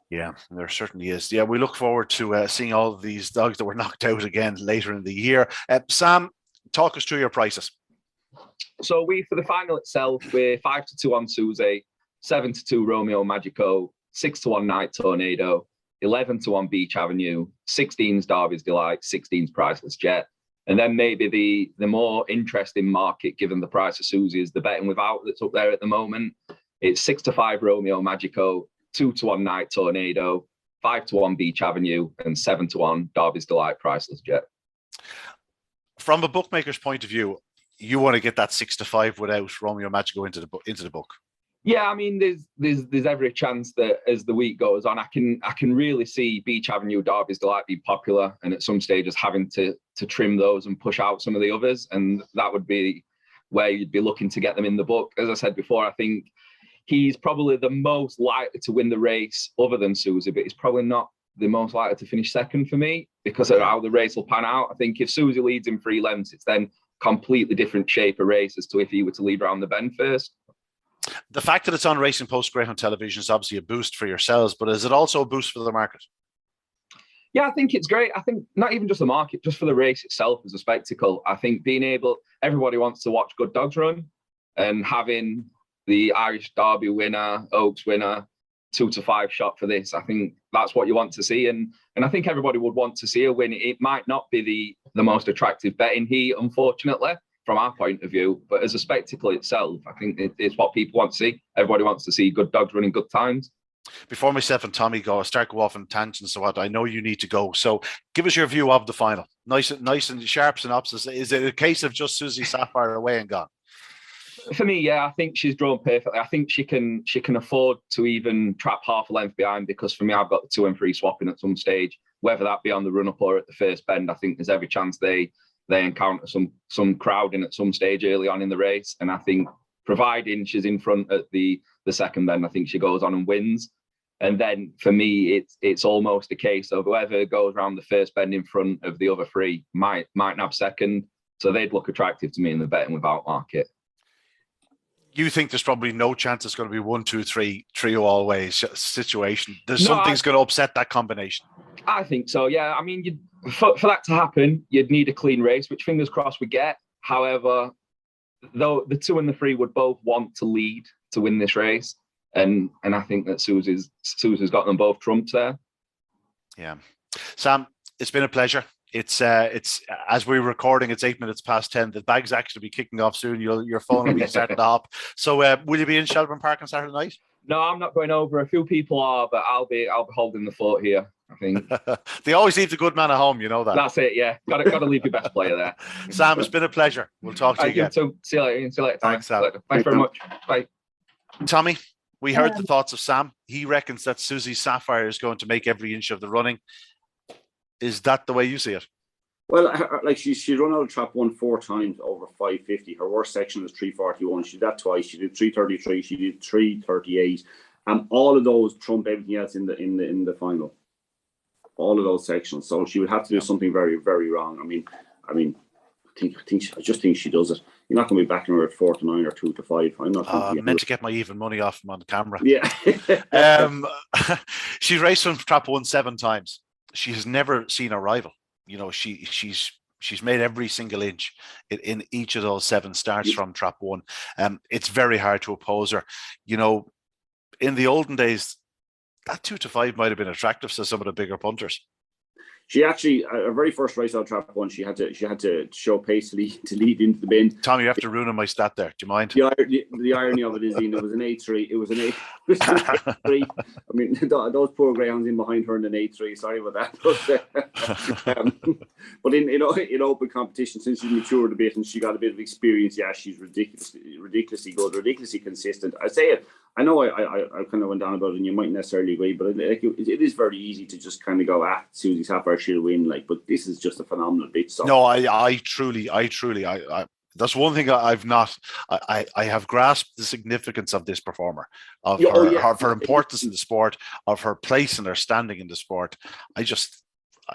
Yeah, there certainly is. Yeah, we look forward to seeing all of these dogs that were knocked out again later in the year. Sam, talk us through your prices. So for the final itself, we're 5-2 on Susie, 7-2 Romeo Magico, 6-1 Night Tornado, 11-1 Beach Avenue, 16's Derby's Delight, 16's Priceless Jet. And then maybe the more interesting market, given the price of Susie, is the betting without that's up there at the moment. It's 6-5 Romeo Magico, 2-1 Night Tornado, 5-1 Beach Avenue, and 7-1 Derby's Delight, Priceless Jet. From a bookmaker's point of view, you want to get that 6-5 without Romeo Magico into the book. Yeah, I mean, there's every chance that as the week goes on, I can really see Beach Avenue, Derby's Delight be popular, and at some stages having to trim those and push out some of the others, and that would be where you'd be looking to get them in the book. As I said before, I think he's probably the most likely to win the race other than Susie, but he's probably not the most likely to finish second for me because of how the race will pan out. I think if Susie leads in 3 lengths, it's then completely different shape of race as to if he were to lead around the bend first. The fact that it's on Racing Post Greyhound television is obviously a boost for yourselves, but is it also a boost for the market? Yeah, I think it's great. I think not even just the market, just for the race itself as a spectacle. I think everybody wants to watch good dogs run, and having the Irish Derby winner, Oaks winner, 2-5 shot for this, I think that's what you want to see. And I think everybody would want to see a win. It might not be the most attractive bet in heat, unfortunately, from our point of view, but as a spectacle itself, I think it's what people want to see. Everybody wants to see good dogs running good times. Before myself and Tommy go off on tangents, so what I know you need to go. So give us your view of the final. Nice and sharp synopsis. Is it a case of just Susie Sapphire away and gone? For me, yeah, I think she's drawn perfectly. I think she can afford to even trap half a length behind, because for me, I've got the 2 and 3 swapping at some stage, whether that be on the run up or at the first bend. I think there's every chance they encounter some crowding at some stage early on in the race. And I think providing she's in front at the second bend, I think she goes on and wins. And then for me, it's almost a case of whoever goes around the first bend in front of the other 3 might nab second. So they'd look attractive to me in the betting without market. You think there's probably no chance it's going to be 1, 2, 3 trio all ways situation? Something's going to upset that combination. I think so, yeah. I mean, for that to happen, you'd need a clean race, which fingers crossed we get. However, though the 2 and the 3 would both want to lead to win this race, and I think that Susie's got them both trumps there. Yeah, Sam, it's been a pleasure. It's as we're recording, it's 8 minutes past 10. The bag's actually be kicking off soon. Your phone will be starting to hop. So, will you be in Shelburne Park on Saturday night? No, I'm not going over. A few people are, but I'll be holding the fort here, I think. They always leave the good man at home, you know that. That's it, yeah. Got to leave your best player there. Sam, it's been a pleasure. We'll talk to you again. See you later. Thanks, Sam. Thanks very much. Bye. Tommy, we heard the thoughts of Sam. He reckons that Susie Sapphire is going to make every inch of the running. Is that the way you see it? Well, she run out of trap 1 4 times over 550. Her worst section was 341. She did that twice. She did 333. She did 338. All of those trump everything else in the final. All of those sections. So she would have to do something very, very wrong. I just think she does it. You're not going to be backing her at 4-9 or 2-5. I'm not. I meant to get my even money off him on the camera. Yeah. She's raced from trap 1 7 times. She has never seen a rival. You know, she's made every single inch in each of those 7 starts from trap 1. It's very hard to oppose her. You know, in the olden days, that 2-5 might have been attractive to some of the bigger punters. She actually, her very first race out trap 1, she had to show pace to lead into the bend. Tom, you have to ruin my stat there. Do you mind? The irony of it is, Ian, it was an 8-3. It was an 8-3. I mean, those poor greyhounds in behind her in an 8-3. Sorry about that. But in open competition, since she's matured a bit and she got a bit of experience, yeah, she's ridiculously good, ridiculously consistent. I say it. I know I kind of went down about it, and you might necessarily agree, but it is very easy to just kind of go, Susie Sapphire, she'll win. But this is just a phenomenal bitch. So. No, I truly, that's one thing I have grasped the significance of this performer, of her importance in the sport, of her place and her standing in the sport.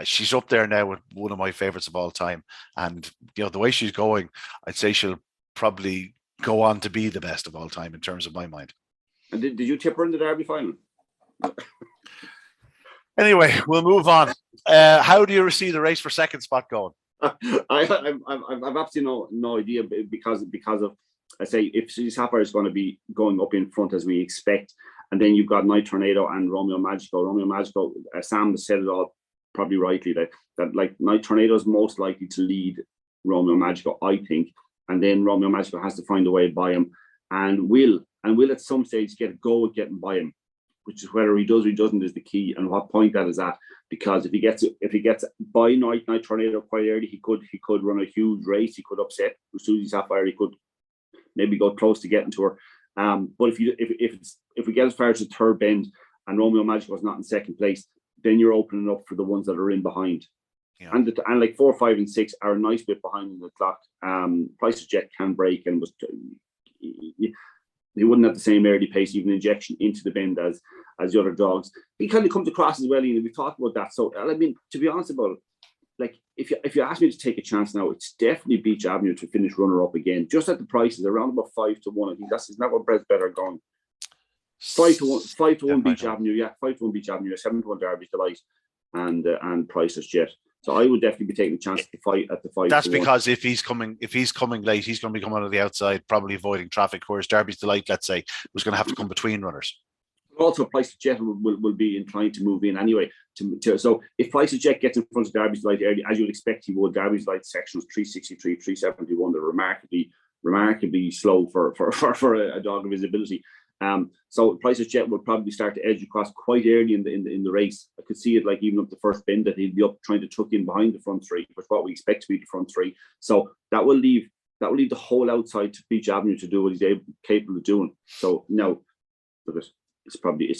She's up there now with one of my favorites of all time. And, the way she's going, I'd say she'll probably go on to be the best of all time in terms of my mind. And did you tip her in the Derby final? Anyway, we'll move on. How do you see the race for second spot going? I've absolutely no idea because of, I say, if Susie Sapphire is going to be going up in front as we expect, and then you've got Night Tornado and Romeo Magico. Romeo Magico, Sam has said it all probably rightly, that like Night Tornado is most likely to lead Romeo Magico, I think, and then Romeo Magico has to find a way by him, and will at some stage get a go at getting by him, which is whether he does or he doesn't is the key, and what point that is at. Because if he gets by Night Tornado quite early, he could run a huge race. He could upset Susie Sapphire. He could maybe go close to getting to her. But if we get as far as the third bend and Romeo Magico is not in second place, then you're opening up for the ones that are in behind. Yeah. And like 4, 5, and 6 are a nice bit behind in the clock. Price's Jet can break and was. He wouldn't have the same early pace, even injection into the bend as the other dogs. He kind of comes across as well, and we've talked about that. So, I mean, to be honest about it, like, if you ask me to take a chance now, it's definitely Beach Avenue to finish runner-up again. Just at the prices, around about 5-1. I think isn't that what Brett's better going? 5-1 Beach Avenue, yeah, 5-1 Beach Avenue, 7-1 Derby's Delight, and Price's Jet. So I would definitely be taking a chance at the fight at the 5. That's because if he's coming late, he's going to be coming on the outside, probably avoiding traffic. Whereas Derby's Delight, let's say, was going to have to come between runners. Also, Price's Jet will be inclined to move in anyway. So if Price's Jet gets in front of Derby's Delight early, as you'd expect he would, Derby's Delight sections 363, 371, they're remarkably slow for a dog of his ability. So Price's Jet will probably start to edge across quite early in the race. I could see it like even up the first bend that he'd be up trying to tuck in behind the front 3, which is what we expect to be the front 3. So that will leave the whole outside to Beach Avenue to do what he's capable of doing. So no, it's probably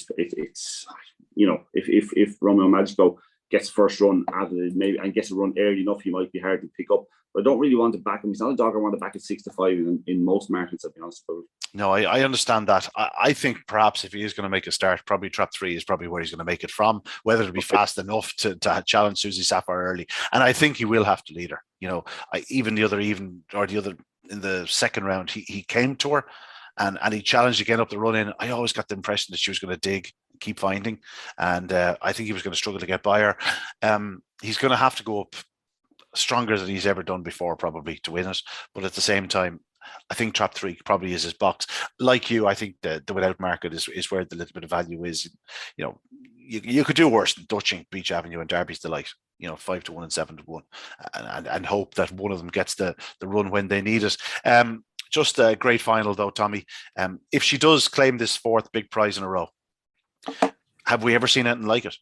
if Romeo Magico gets first run out of it maybe and gets a run early enough, he might be hard to pick up. But I don't really want to back him. He's not a dog I want to back at 6-5 in most markets, I'll be honest about it. No, I understand that. I think perhaps if he is going to make a start, probably trap 3 is probably where he's going to make it from, whether it'll be fast enough to challenge Susie Sapphire early. And I think he will have to lead her. Even the other in the second round, he came to her and he challenged again up the run in. I always got the impression that she was going to dig, keep finding. And I think he was going to struggle to get by her. He's going to have to go up stronger than he's ever done before, probably, to win it. But at the same time, I think trap 3 probably is his box. Like you, I think the without market is where the little bit of value is. You could do worse than Dutching, Beach Avenue, and Derby's Delight. 5-1 and 7-1, and hope that one of them gets the run when they need it. Just a great final though, Tommy. If she does claim this 4th big prize in a row, have we ever seen anything like it?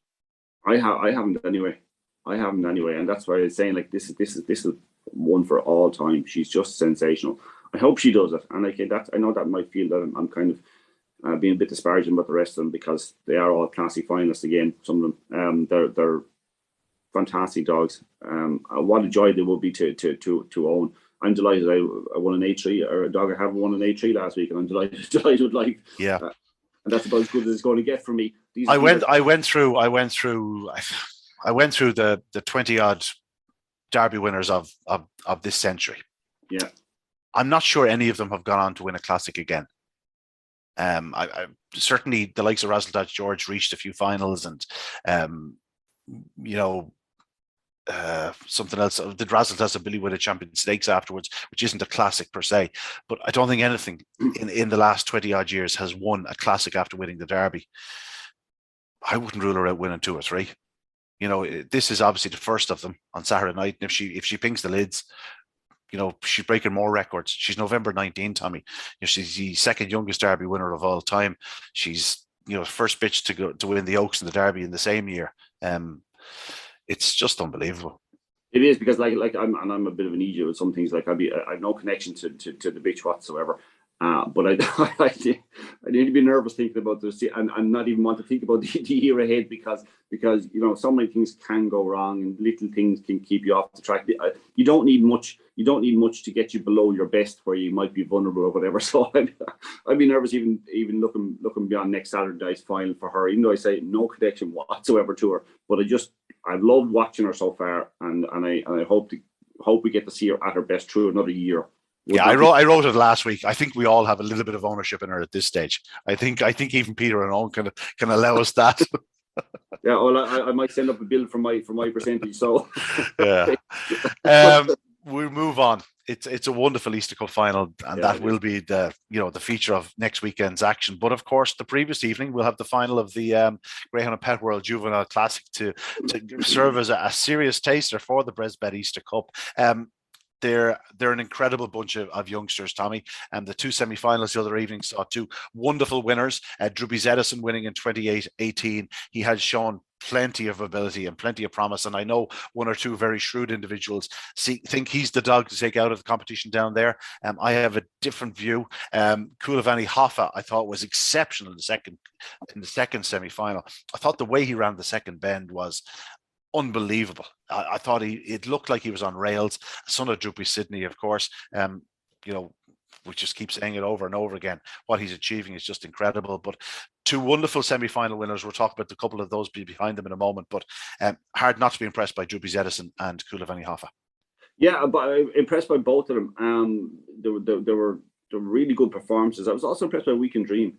I haven't anyway. And that's why I was saying, like, this is one for all time. She's just sensational. I hope she does it, and I know that might feel that I'm kind of being a bit disparaging about the rest of them because they are all classy finalists again. Some of them, they're fantastic dogs. What a joy they will be to own. I'm delighted I won an A3, or a dog I haven't won an A3 last week, and I'm delighted like and that's about as good as it's going to get for me. I went through the 20 odd Derby winners of this century. Yeah, I'm not sure any of them have gone on to win a classic again. I certainly the likes of Razzledodge George reached a few finals, and something else. Did Razzledodge and Billy win a Champion Stakes afterwards, which isn't a classic per se, but I don't think anything in the last 20 odd years has won a classic after winning the Derby. I wouldn't rule her out winning 2 or 3. This is obviously the first of them on Saturday night, and if she pings the lids, she's breaking more records. She's November 19, Tommy. She's the second youngest Derby winner of all time. She's first bitch to win the Oaks and the Derby in the same year. It's just unbelievable. It is, because like I'm a bit of an idiot with some things. Like I have no connection to the bitch whatsoever. But I need to be nervous thinking about this, and not even want to think about the year ahead, because so many things can go wrong, and little things can keep you off the track. You don't need much. You don't need much to get you below your best, where you might be vulnerable or whatever. So I'd be nervous even looking beyond next Saturday's final for her. Even though I say no connection whatsoever to her, but I've loved watching her so far, and I hope we get to see her at her best through another year. Yeah, I wrote it last week. I think we all have a little bit of ownership in her at this stage. I think even Peter and Owen can allow us that. Yeah, well, I might send up a bill for my percentage. So yeah, we'll move on. It's a wonderful Easter Cup final, and that will be the feature of next weekend's action. But of course, the previous evening we'll have the final of the Greyhound and Pet World Juvenile Classic to serve as a serious taster for the Bresbet Easter Cup. They're an incredible bunch of youngsters, Tommy. And the 2 semi-finals the other evening saw 2 wonderful winners. Druby's Edison winning in 28-18. He has shown plenty of ability and plenty of promise. And I know 1 or 2 very shrewd individuals think he's the dog to take out of the competition down there. I have a different view. Kulavani Hoffa, I thought, was exceptional in the second semi-final. I thought the way he ran the second bend was unbelievable. I thought it looked like he was on rails. Son of Droopy Sydney, of course. We just keep saying it over and over again. What he's achieving is just incredible. But 2 wonderful semi-final winners. We'll talk about a couple of those behind them in a moment. But hard not to be impressed by Druby's Edison and Kulavani Hoffa. Yeah, but impressed by both of them. They were really good performances. I was also impressed by Weekend Dream.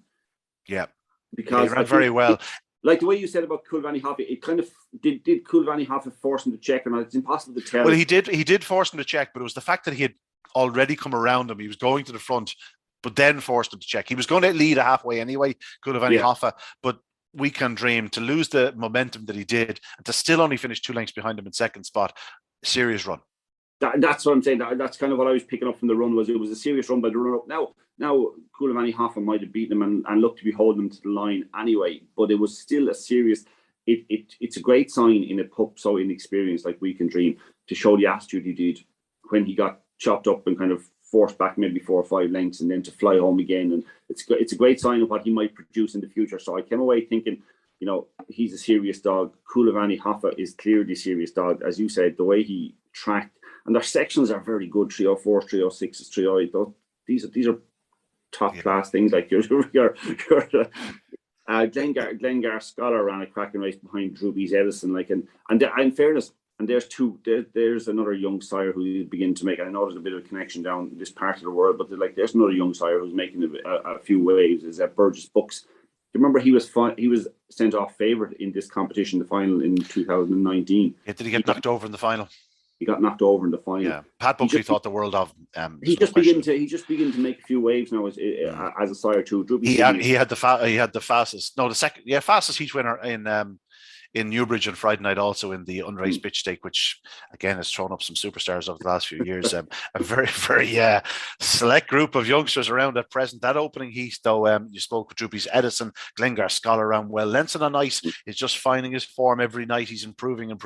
Yeah, because he ran very well. Like the way you said about Kulavani Hoffa, it kind of did Kulavani Hoffa force him to check or not? It's impossible to tell. Well, he did force him to check, but it was the fact that he had already come around him. He was going to the front, but then forced him to check. He was going to lead a halfway anyway, Kulavani Hoffa, but Weekend Dream, to lose the momentum that he did and to still only finish 2 lengths behind him in second spot, serious run. That's what I'm saying. That's kind of what I was picking up from the run. It was a serious run by the runner-up. Now Kulavani Hoffa might have beaten him and looked to be holding him to the line anyway, but it was still a serious. It's a great sign in a pup so inexperienced like Weekend Dream to show the attitude he did when he got chopped up and kind of forced back maybe 4 or 5 lengths and then to fly home again. And it's a great sign of what he might produce in the future. So I came away thinking, he's a serious dog. Kulavani Hoffa is clearly a serious dog, as you said. The way he tracked. And their sections are very good. 304, 306, 308. These are top class things. Like your Glengar Scholar ran a cracking race behind Druby's Edison. And in fairness, and there's another young sire who begin to make. I know there's a bit of a connection down this part of the world, but there's another young sire who's making a few waves. Is that Burgess Books? Remember, he was sent off favourite in this competition, the final in 2019. Yeah, did he get knocked over in the final? He got knocked over in the final. Yeah, Pat Buckley thought the world of. He just beginning to make a few waves now as a sire too. He had the fastest. No, the second. Yeah, fastest heat winner in Newbridge on Friday night, also in the unraced bitch stake, which again has thrown up some superstars over the last few years. A very, very select group of youngsters around at present. That opening heat, though, you spoke with Druby's Edison, Glengar Scholar ran well. Lenson on Ice is just finding his form every night. He's improving.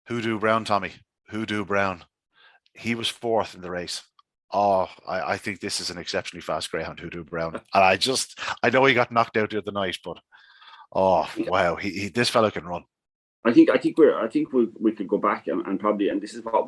Hoodoo Brown, Tommy. Hoodoo Brown. He was 4th in the race. Oh, I think this is an exceptionally fast greyhound, Hoodoo Brown. And I know he got knocked out the other night, but wow, this fellow can run. I think we could go back and probably, and this is what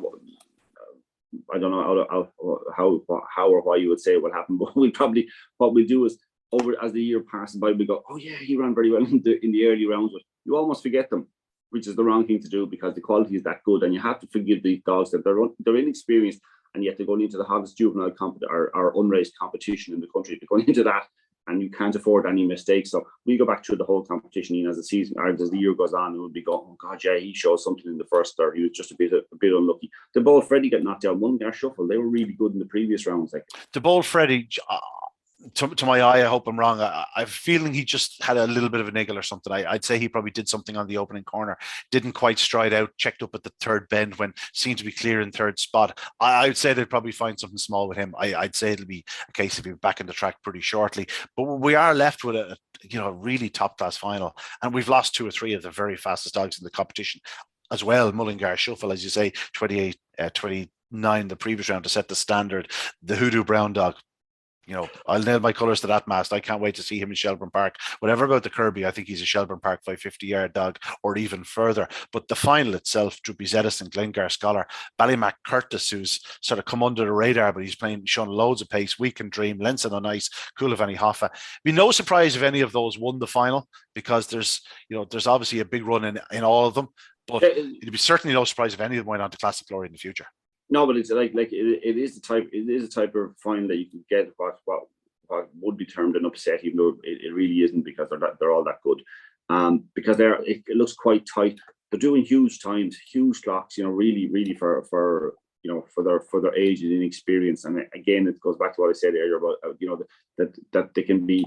I don't know how or why you would say it would happen, but what we'll do is over as the year passes by, we go, oh yeah, he ran very well in the early rounds, but you almost forget them, which is the wrong thing to do because the quality is that good, and you have to forgive these dogs that they're inexperienced, and yet they're going into the hottest juvenile or unraced competition in the country. They're going into that, and you can't afford any mistakes. So we go back through the whole competition, as the season or as the year goes on, it would be going, oh God, yeah, he showed something in the first third. He was just a bit unlucky. The ball Freddie got knocked out. Mullingar Shuffle, they were really good in the previous rounds. Like the ball Freddie. To my eye, I hope I'm wrong. I have a feeling he just had a little bit of a niggle or something. I'd say he probably did something on the opening corner, didn't quite stride out, checked up at the third bend when seemed to be clear in third spot. I'd say they'd probably find something small with him. I'd say it'll be a case of he'll be back in the track pretty shortly. But we are left with a really top class final, and we've lost 2 or 3 of the very fastest dogs in the competition as well. Mullingar Shuffle, as you say, 28, 29 the previous round to set the standard. The Hoodoo Brown dog, I'll nail my colours to that mast. I can't wait to see him in Shelburne Park. Whatever about the Kirby, I think he's a Shelburne Park 550-yard dog or even further. But the final itself, Druppy Edison, Glengar Scholar, Ballymac Curtis, who's sort of come under the radar, but he's showing loads of pace. Weekend Dream, Lenson on Ice, Coulivanny Hoffa. Be no surprise if any of those won the final, because there's obviously a big run in all of them. But it'd be certainly no surprise if any of them went on to Classic Glory in the future. No, but it's it is the type of final that you can get what would be termed an upset, even though it really isn't, because they're all that good. Because it looks quite tight. They're doing huge times, huge clocks. Really for their age and inexperience. And again, it goes back to what I said earlier about that they can be.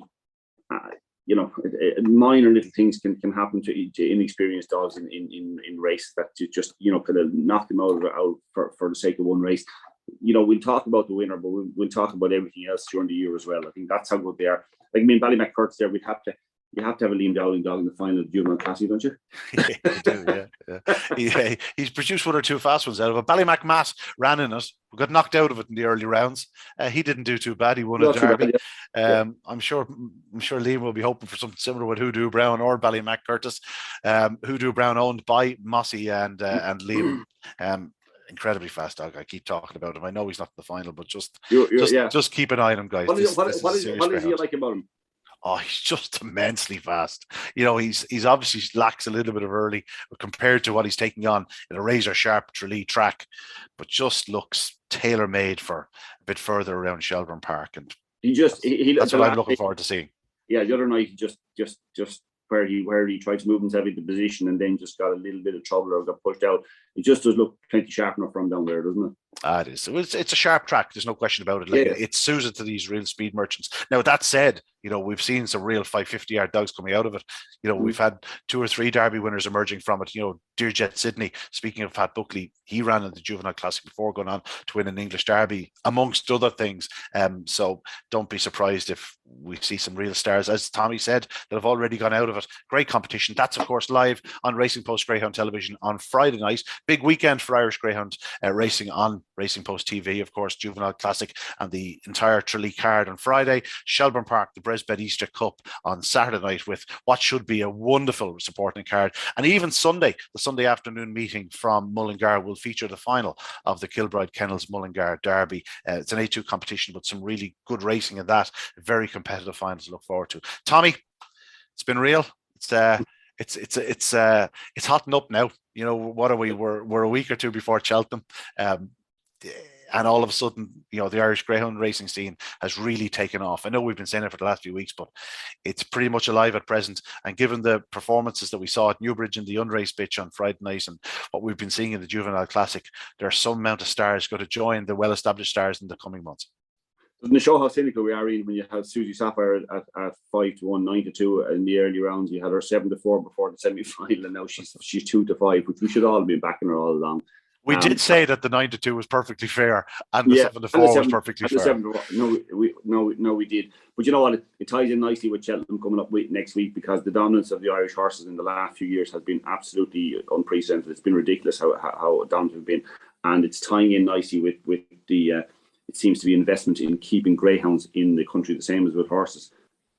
Minor little things can happen to inexperienced dogs in races that you just kind of knock them out for the sake of one race. We'll talk about the winner, but we'll talk about everything else during the year as well. I think that's how good they are. Like, Ballymac Curtis there, you have to have a Liam Dowling dog in the final of Juvenile Classic, don't you? Yeah, you do, yeah. He's produced 1 or 2 fast ones out of it. Ballymac Matt ran in it. We got knocked out of it in the early rounds. He didn't do too bad. He won a derby. I'm sure Liam will be hoping for something similar with Hoodoo Brown or Ballymac Curtis. Hoodoo Brown owned by Mossy and Liam. Incredibly fast dog. I keep talking about him. I know he's not in the final, but just keep an eye on him, guys. What is he like about him? Oh, he's just immensely fast. He's obviously lacks a little bit of early compared to what he's taking on in a razor sharp Tralee track, but just looks tailor made for a bit further around Shelburne Park. And that's what I'm looking forward to seeing. Yeah, the other night he just where he tried to move himself into position and then just got a little bit of trouble or got pushed out. It just does look plenty sharp enough from down there, doesn't it? It is. It's a sharp track. There's no question about it. It's suited to these real speed merchants. Now, that said, we've seen some real 550-yard dogs coming out of it. We've had 2 or 3 Derby winners emerging from it. Dearjet Sydney, speaking of Pat Buckley, he ran in the Juvenile Classic before going on to win an English Derby, amongst other things. So don't be surprised if we see some real stars, as Tommy said, that have already gone out of it. Great competition. That's, of course, live on Racing Post Greyhound Television on Friday night. Big weekend for Irish Greyhound racing on Racing Post TV, of course, Juvenile Classic and the entire Tralee card on Friday. Shelburne Park, the Bresbed Easter Cup on Saturday night, with what should be a wonderful supporting card. And even Sunday, the Sunday afternoon meeting from Mullingar will feature the final of the Kilbride Kennels Mullingar Derby. It's an A2 competition, but some really good racing in that. Very competitive final to look forward to. Tommy, it's been real. It's hotting up now. What are we? We're a week or 2 before Cheltenham. And all of a sudden, the Irish Greyhound racing scene has really taken off. I know we've been saying it for the last few weeks, but it's pretty much alive at present. And given the performances that we saw at Newbridge in the unraced pitch on Friday night and what we've been seeing in the Juvenile Classic, there's some amount of stars going to join the well-established stars in the coming months. Doesn't it show how cynical we are, Ian, when you have Susie Sapphire at 5-1, 9-2 in the early rounds? You had her 7-4 before the semi-final, and now she's 2-5, which we should all be backing her all along. We did say that the 9-2 was perfectly fair, and the 7-4 was perfectly fair. No, we did. But you know what? It ties in nicely with Cheltenham coming up next week, because the dominance of the Irish horses in the last few years has been absolutely unprecedented. It's been ridiculous how dominant we've been, and it's tying in nicely with the. It seems to be investment in keeping greyhounds in the country, the same as with horses.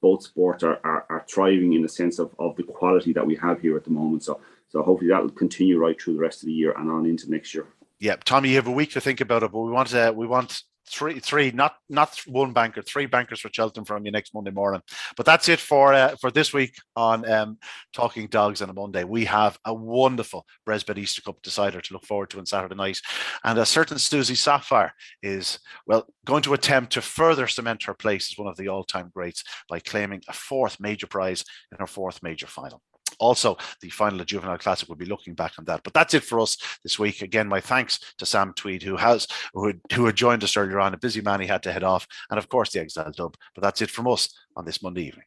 Both sports are thriving in the sense of the quality that we have here at the moment. So hopefully that will continue right through the rest of the year and on into next year. Yeah, Tommy, you have a week to think about it, but we want Three, not one banker, three bankers for Cheltenham from you next Monday morning. But that's it for this week on Talking Dogs on a Monday. We have a wonderful Bresbet Easter Cup decider to look forward to on Saturday night, and a certain Susie Sapphire is going to attempt to further cement her place as one of the all-time greats by claiming a fourth major prize in her fourth major final. Also, the final of Juvenile Classic will be looking back on that. But that's it for us this week. Again, my thanks to Sam Tweed, who had joined us earlier on. A busy man, he had to head off. And of course, the Exile Dub. But that's it from us on this Monday evening.